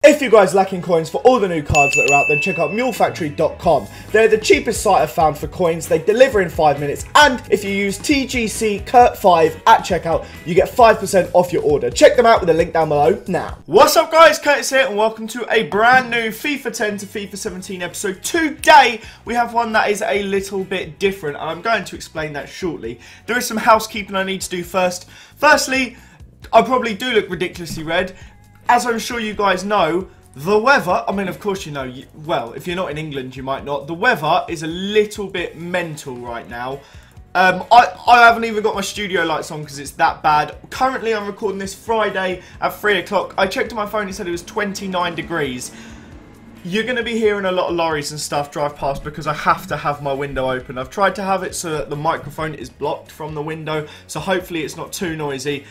If you guys lacking coins for all the new cards that are out, then check out mulefactory.com. They're the cheapest site I've found for coins. They deliver in 5 minutes. And if you use TGC Kurt5 at checkout, you get 5% off your order. Check them out with the link down below now. What's up guys, Curtis here and welcome to a brand new FIFA 10 to FIFA 17 episode. Today, we have one that is a little bit different and I'm going to explain that shortly. There is some housekeeping I need to do first. Firstly, I probably do look ridiculously red. As I'm sure you guys know, the weather, I mean, of course you know, well, if you're not in England, you might not. The weather is a little bit mental right now. I haven't even got my studio lights on because it's that bad. Currently, I'm recording this Friday at 3 o'clock. I checked on my phone, it said it was 29 degrees. You're going to be hearing a lot of lorries and stuff drive past because I have to have my window open. I've tried to have it so that the microphone is blocked from the window, so hopefully it's not too noisy.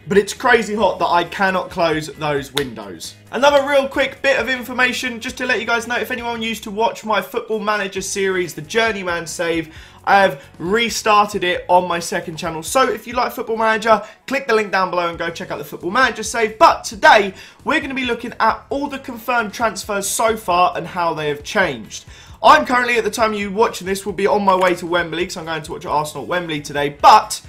But it's crazy hot that I cannot close those windows. Another real quick bit of information, just to let you guys know, if anyone used to watch my Football Manager series, the Journeyman Save, I have restarted it on my second channel. So if you like Football Manager, click the link down below and go check out the Football Manager Save. But today, we're going to be looking at all the confirmed transfers so far and how they have changed. I'm currently, at the time you watching this, will be on my way to Wembley, because I'm going to watch Arsenal at Wembley today. But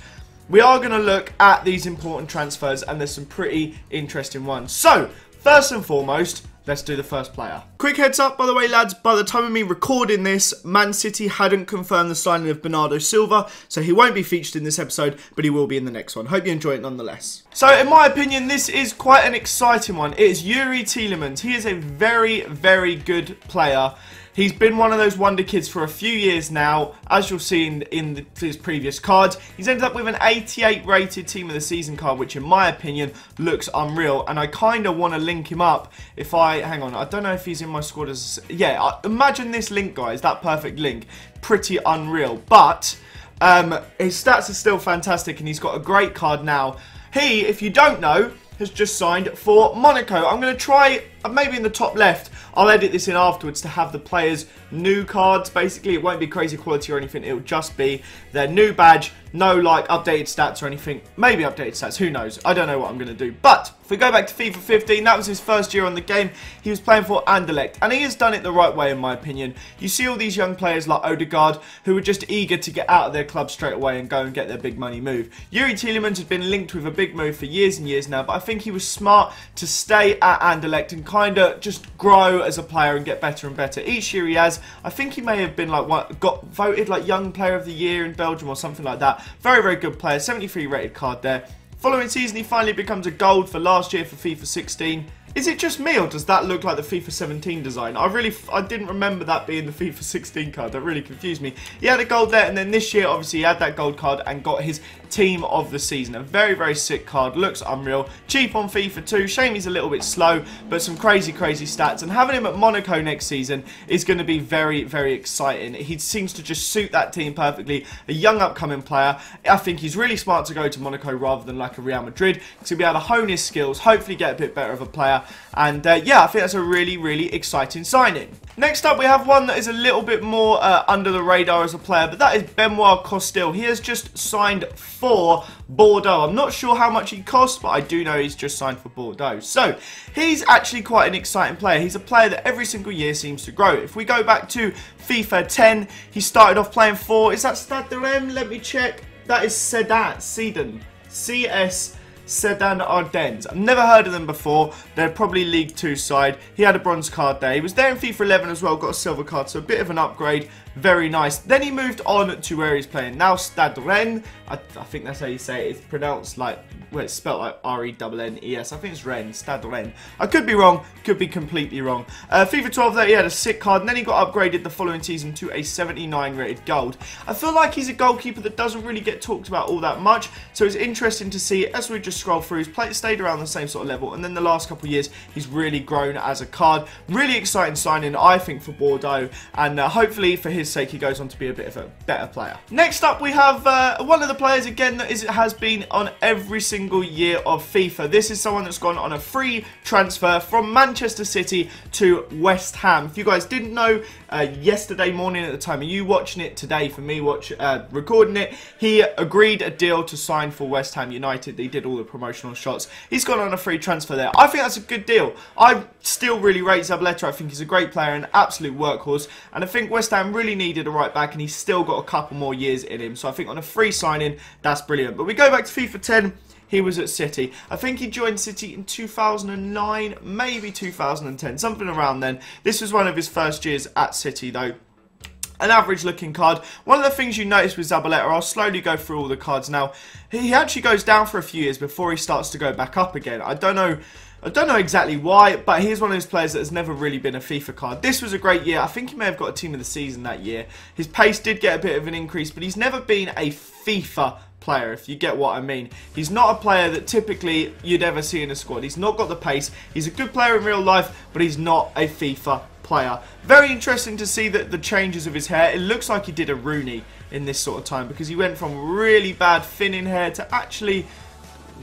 we are going to look at these important transfers, and there's some pretty interesting ones. So, first and foremost, let's do the first player. Quick heads up, by the way, lads, by the time of me recording this, Man City hadn't confirmed the signing of Bernardo Silva, so he won't be featured in this episode, but he will be in the next one. Hope you enjoy it nonetheless. So, in my opinion, this is quite an exciting one. It is Youri Tielemans. He is a very, very good player. He's been one of those wonder kids for a few years now, as you'll see in his previous cards. He's ended up with an 88 rated Team of the Season card, which in my opinion looks unreal. And I kind of want to link him up if hang on, I don't know if he's in my squad as, yeah, imagine this link, guys, that perfect link. Pretty unreal, but his stats are still fantastic and he's got a great card now. He, if you don't know, has just signed for Monaco. I'm going to try, maybe in the top left, I'll edit this in afterwards to have the players' new cards. Basically, it won't be crazy quality or anything. It'll just be their new badge. No, like, updated stats or anything. Maybe updated stats. Who knows? I don't know what I'm going to do. But if we go back to FIFA 15, that was his first year on the game. He was playing for Anderlecht. And he has done it the right way, in my opinion. You see all these young players like Odegaard who are just eager to get out of their club straight away and go and get their big money move. Youri Tielemans has been linked with a big move for years and years now. But I think he was smart to stay at Anderlecht and kind of just grow as a player and get better and better. Each year he has, I think he may have been like got voted like Young Player of the Year in Belgium or something like that. Very, very good player. 73 rated card there. Following season, he finally becomes a gold for last year for FIFA 16. Is it just me, or does that look like the FIFA 17 design? I didn't remember that being the FIFA 16 card. That really confused me. He had a gold there, and then this year, obviously, he had that gold card and got his Team of the Season. A very, very sick card. Looks unreal. Cheap on FIFA too. Shame he's a little bit slow, but some crazy, crazy stats. And having him at Monaco next season is going to be very, very exciting. He seems to just suit that team perfectly. A young, upcoming player. I think he's really smart to go to Monaco rather than like a Real Madrid, to be able to hone his skills, hopefully get a bit better of a player. And yeah, I think that's a really, really exciting signing. Next up, we have one that is a little bit more under the radar as a player, but that is Benoit Costil. He has just signed for Bordeaux. I'm not sure how much he costs, but I do know he's just signed for Bordeaux. So, he's actually quite an exciting player. He's a player that every single year seems to grow. If we go back to FIFA 10, he started off playing for, is that Stade de Rennes? Let me check. That is Sedan. CS Sedan Ardennes. I've never heard of them before. They're probably League 2 side. He had a bronze card there. He was there in FIFA 11 as well, got a silver card, so a bit of an upgrade. Very nice. Then he moved on to where he's playing now, Stade Rennes. I think that's how you say it. It's pronounced like, well, it's spelled like R-E-N-N-E-S. I think it's Rennes, Stade Rennes. I could be wrong, could be completely wrong. FIFA 12 there, he had a sick card, and then he got upgraded the following season to a 79 rated gold. I feel like he's a goalkeeper that doesn't really get talked about all that much, so it's interesting to see, as we just scroll through, he's stayed around the same sort of level, and then the last couple of years, he's really grown as a card. Really exciting signing, I think, for Bordeaux, and hopefully, for his sake, he goes on to be a bit of a better player. Next up, we have one of the players, again, that has been on every single single year of FIFA. This is someone that's gone on a free transfer from Manchester City to West Ham. If you guys didn't know, yesterday morning at the time of you watching it, today for me recording it, he agreed a deal to sign for West Ham United. He did all the promotional shots. He's gone on a free transfer there. I think that's a good deal. I still really rate Zabaleta. I think he's a great player, an absolute workhorse, and I think West Ham really needed a right back, and he's still got a couple more years in him. So I think on a free signing, that's brilliant. But we go back to FIFA 10. He was at City. I think he joined City in 2009, maybe 2010, something around then. This was one of his first years at City, though. An average looking card. One of the things you notice with Zabaleta, I'll slowly go through all the cards now, he actually goes down for a few years before he starts to go back up again. I don't know exactly why, but he's one of those players that has never really been a FIFA card. This was a great year. I think he may have got a team of the season that year. His pace did get a bit of an increase, but he's never been a FIFA player, if you get what I mean. He's not a player that typically you'd ever see in a squad. He's not got the pace. He's a good player in real life, but he's not a FIFA player. Very interesting to see that the changes of his hair. It looks like he did a Rooney in this sort of time, because he went from really bad thinning hair to actually,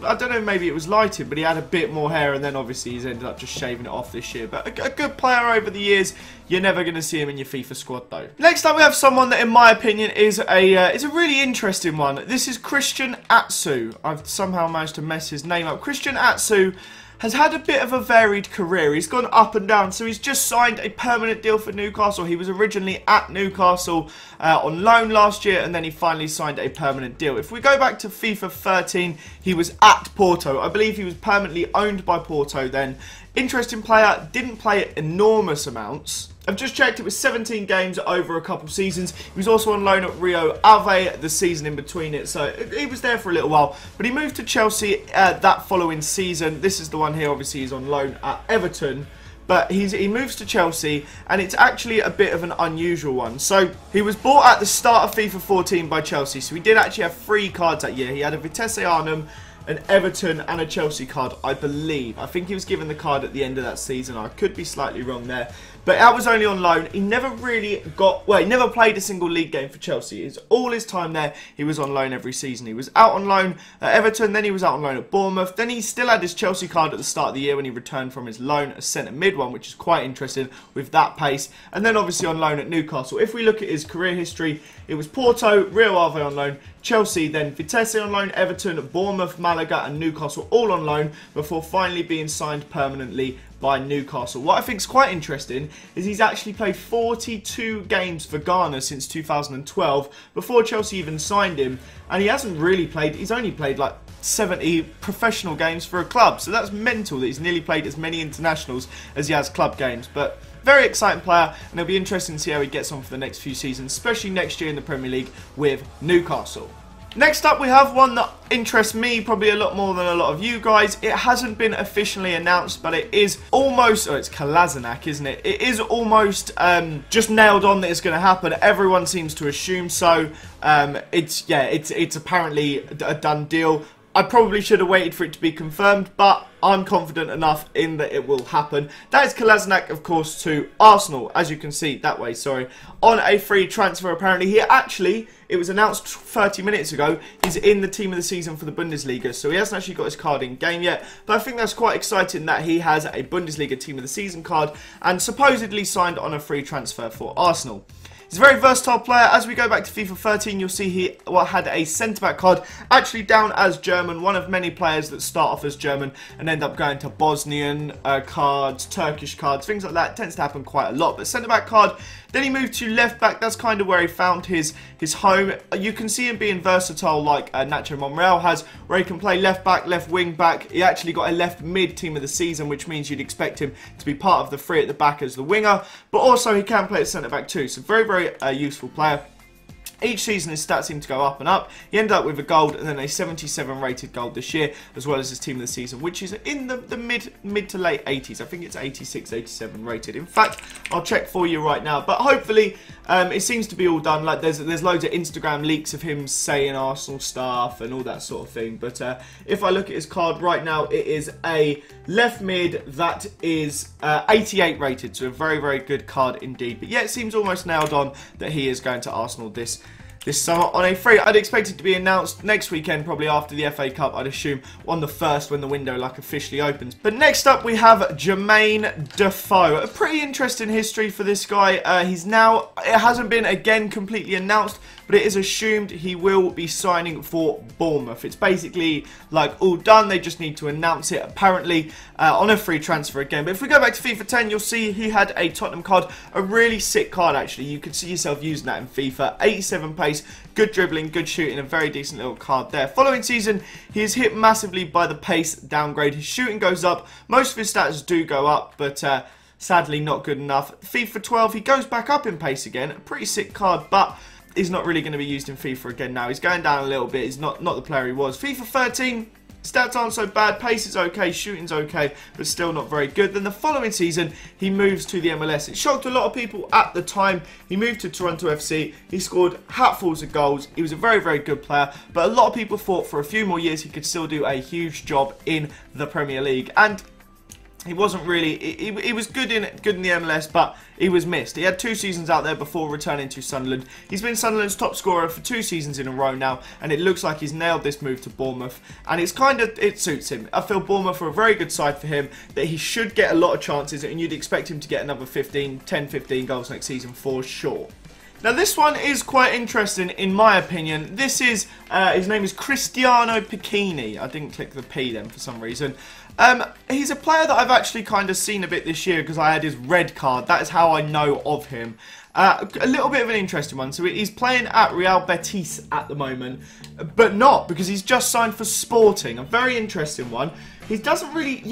I don't know, maybe it was lighted, but he had a bit more hair, and then obviously he's ended up just shaving it off this year. But a good player over the years. You're never going to see him in your FIFA squad, though. Next up, we have someone that, in my opinion, is a really interesting one. This is Cristiano Atsu. I've somehow managed to mess his name up. Cristiano Atsu has had a bit of a varied career. He's gone up and down. So he's just signed a permanent deal for Newcastle. He was originally at Newcastle on loan last year, and then he finally signed a permanent deal. If we go back to FIFA 13, he was at Porto. I believe he was permanently owned by Porto then. Interesting player, didn't play enormous amounts. I've just checked, it was 17 games over a couple seasons. He was also on loan at Rio Ave the season in between it, so he was there for a little while. But he moved to Chelsea that following season. This is the one here, obviously he's on loan at Everton. But he moves to Chelsea, and it's actually a bit of an unusual one. So he was bought at the start of FIFA 14 by Chelsea, so he did actually have 3 cards that year. He had a Vitesse Arnhem, an Everton, and a Chelsea card, I believe. I think he was given the card at the end of that season. I could be slightly wrong there. But that was only on loan. He never really he never played a single league game for Chelsea. All his time there, he was on loan every season. He was out on loan at Everton, then he was out on loan at Bournemouth. Then he still had his Chelsea card at the start of the year when he returned from his loan, a centre mid one, which is quite interesting with that pace. And then obviously on loan at Newcastle. If we look at his career history, it was Porto, Rio Ave on loan, Chelsea, then Vitesse on loan, Everton, Bournemouth, Malaga and Newcastle all on loan before finally being signed permanently by Newcastle. What I think is quite interesting is he's actually played 42 games for Ghana since 2012 before Chelsea even signed him, and he hasn't really played, he's only played like 70 professional games for a club, so that's mental that he's nearly played as many internationals as he has club games. But very exciting player, and it'll be interesting to see how he gets on for the next few seasons, especially next year in the Premier League with Newcastle. Next up, we have one that interests me probably a lot more than a lot of you guys. It hasn't been officially announced, but it is almost, it's Kolašinac, isn't it? It is almost just nailed on that it's going to happen. Everyone seems to assume so. It's apparently a done deal. I probably should have waited for it to be confirmed, but I'm confident enough in that it will happen. That is Kolašinac, of course, to Arsenal, as you can see, that way, sorry, on a free transfer, apparently. He actually, it was announced 30 minutes ago, he's in the team of the season for the Bundesliga, so he hasn't actually got his card in game yet, but I think that's quite exciting that he has a Bundesliga team of the season card and supposedly signed on a free transfer for Arsenal. He's a very versatile player. As we go back to FIFA 13, you'll see he had a centre-back card actually down as German, one of many players that start off as German and end up going to Bosnian cards, Turkish cards, things like that. It tends to happen quite a lot. But centre-back card, then he moved to left-back. That's kind of where he found his home. You can see him being versatile like Nacho Monreal has, where he can play left-back, left wing-back. He actually got a left-mid team of the season, which means you'd expect him to be part of the 3 at the back as the winger. But also he can play at centre-back too. So very useful player. Each season his stats seem to go up and up. He ended up with a gold and then a 77 rated gold this year, as well as his team of the season, which is in the mid to late 80s. I think it's 86, 87 rated. In fact, I'll check for you right now. But hopefully it seems to be all done. Like there's loads of Instagram leaks of him saying Arsenal stuff and all that sort of thing. But if I look at his card right now, it is a left mid that is 88 rated. So a very good card indeed. But yeah, it seems almost nailed on that he is going to Arsenal this this summer on a free. I'd expect it to be announced next weekend, probably after the FA Cup, I'd assume, on the 1st when the window officially opens. But next up we have Jermain Defoe. A pretty interesting history for this guy. It hasn't been again completely announced, but it is assumed he will be signing for Bournemouth. It's basically all done. They just need to announce it apparently on a free transfer again. But if we go back to FIFA 10, you'll see he had a Tottenham card, a really sick card actually. You could see yourself using that in FIFA. 87 pace, good dribbling, good shooting, a very decent little card there. Following season, he is hit massively by the pace downgrade. His shooting goes up. Most of his stats do go up, but sadly not good enough. FIFA 12, he goes back up in pace again. A pretty sick card, but he's not really going to be used in FIFA again now. He's going down a little bit. He's not the player he was. FIFA 13, stats aren't so bad. Pace is okay. Shooting's okay, but still not very good. Then the following season, he moves to the MLS. It shocked a lot of people at the time. He moved to Toronto FC. He scored hatfuls of goals. He was a very, very good player, but a lot of people thought for a few more years he could still do a huge job in the Premier League. And he wasn't really, he was good in the MLS, but he was missed. He had 2 seasons out there before returning to Sunderland. He's been Sunderland's top scorer for 2 seasons in a row now, and it looks like he's nailed this move to Bournemouth, and it suits him. I feel Bournemouth are a very good side for him, that he should get a lot of chances, and you'd expect him to get another 10-15 goals next season for sure. Now this one is quite interesting in my opinion. This is, his name is Cristiano Piccini. I didn't click the P then for some reason. He's a player that I've actually kind of seen a bit this year because I had his red card. That is how I know of him. A little bit of an interesting one. So he's playing at Real Betis at the moment, but not because he's just signed for Sporting. A very interesting one. He doesn't really,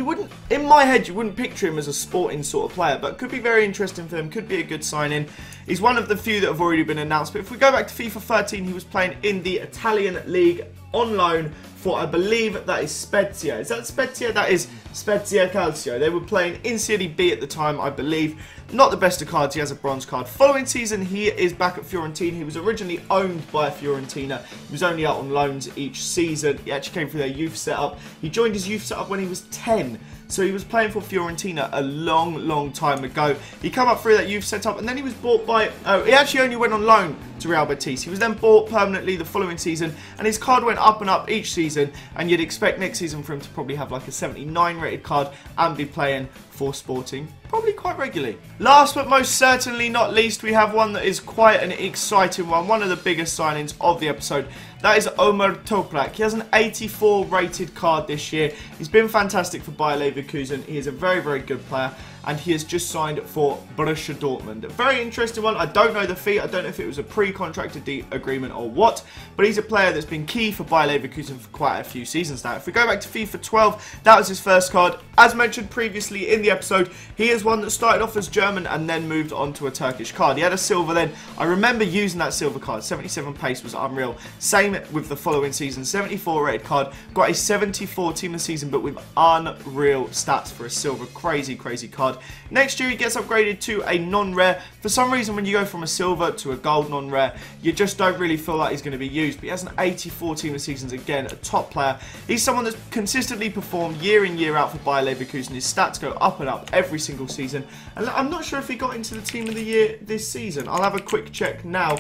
in my head, you wouldn't picture him as a Sporting sort of player, but could be very interesting for them, could be a good signing. He's one of the few that have already been announced, but if we go back to FIFA 13, he was playing in the Italian League on loan for, I believe, that is Spezia. Is that Spezia? That is Spezia Calcio. They were playing in Serie B at the time, I believe. Not the best of cards, he has a bronze card. Following season, he is back at Fiorentina. He was originally owned by Fiorentina. He was only out on loans each season. He actually came through their youth setup. He joined his youth setup when he was 10. So he was playing for Fiorentina a long, long time ago. He came up through that youth setup, and then he was bought by... he actually only went on loan to Real Betis. He was then bought permanently the following season, and his card went up and up each season, and you'd expect next season for him to probably have like a 79 rated card and be playing for Sporting probably quite regularly. Last but most certainly not least, we have one that is quite an exciting one of the biggest signings of the episode. That is Ömer Toprak. He has an 84 rated card this year. He's been fantastic for Bayer Leverkusen. He is a very, very good player, and he has just signed for Borussia Dortmund. A very interesting one. I don't know the fee. I don't know if it was a pre-contracted agreement or what, but he's a player that's been key for Bayer Leverkusen for quite a few seasons now. If we go back to FIFA 12, that was his first card. As mentioned previously in the episode, he is one that started off as German and then moved on to a Turkish card. He had a silver then. I remember using that silver card. 77 pace was unreal. Same with the following season. 74 rated card. Got a 74 team of the season, but with unreal stats for a silver. Crazy, crazy card. Next year, he gets upgraded to a non-rare. For some reason, when you go from a silver to a gold non-rare, you just don't really feel like he's going to be used. But he has an 84 team of seasons. Again, a top player. He's someone that's consistently performed year in, year out for Bayer Leverkusen. His stats go up and up every single season. And I'm not sure if he got into the team of the year this season. I'll have a quick check now.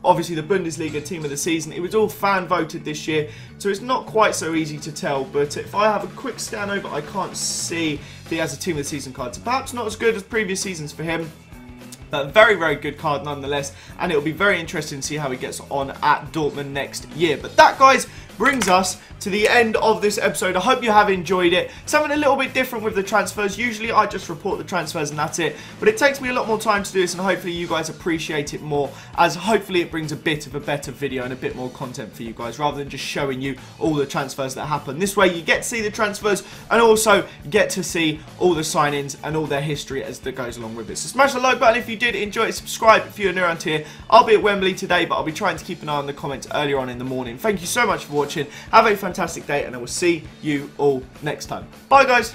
Obviously, the Bundesliga team of the season. It was all fan voted this year, so it's not quite so easy to tell. But if I have a quick scan over, I can't see if he has a team of the season card. So perhaps not as good as previous seasons for him, but a very, very good card nonetheless. And it'll be very interesting to see how he gets on at Dortmund next year. But that, guys, brings us to the end of this episode. I hope you have enjoyed it. Something a little bit different with the transfers. Usually I just report the transfers and that's it, but it takes me a lot more time to do this, and hopefully you guys appreciate it more, as hopefully it brings a bit of a better video and a bit more content for you guys, rather than just showing you all the transfers that happen. This way you get to see the transfers and also get to see all the signings and all their history as that goes along with it. So smash the like button if you did enjoy it. Subscribe if you're new around here. I'll be at Wembley today, but I'll be trying to keep an eye on the comments earlier on in the morning. Thank you so much for watching. Have a fantastic day, and I will see you all next time. Bye, guys.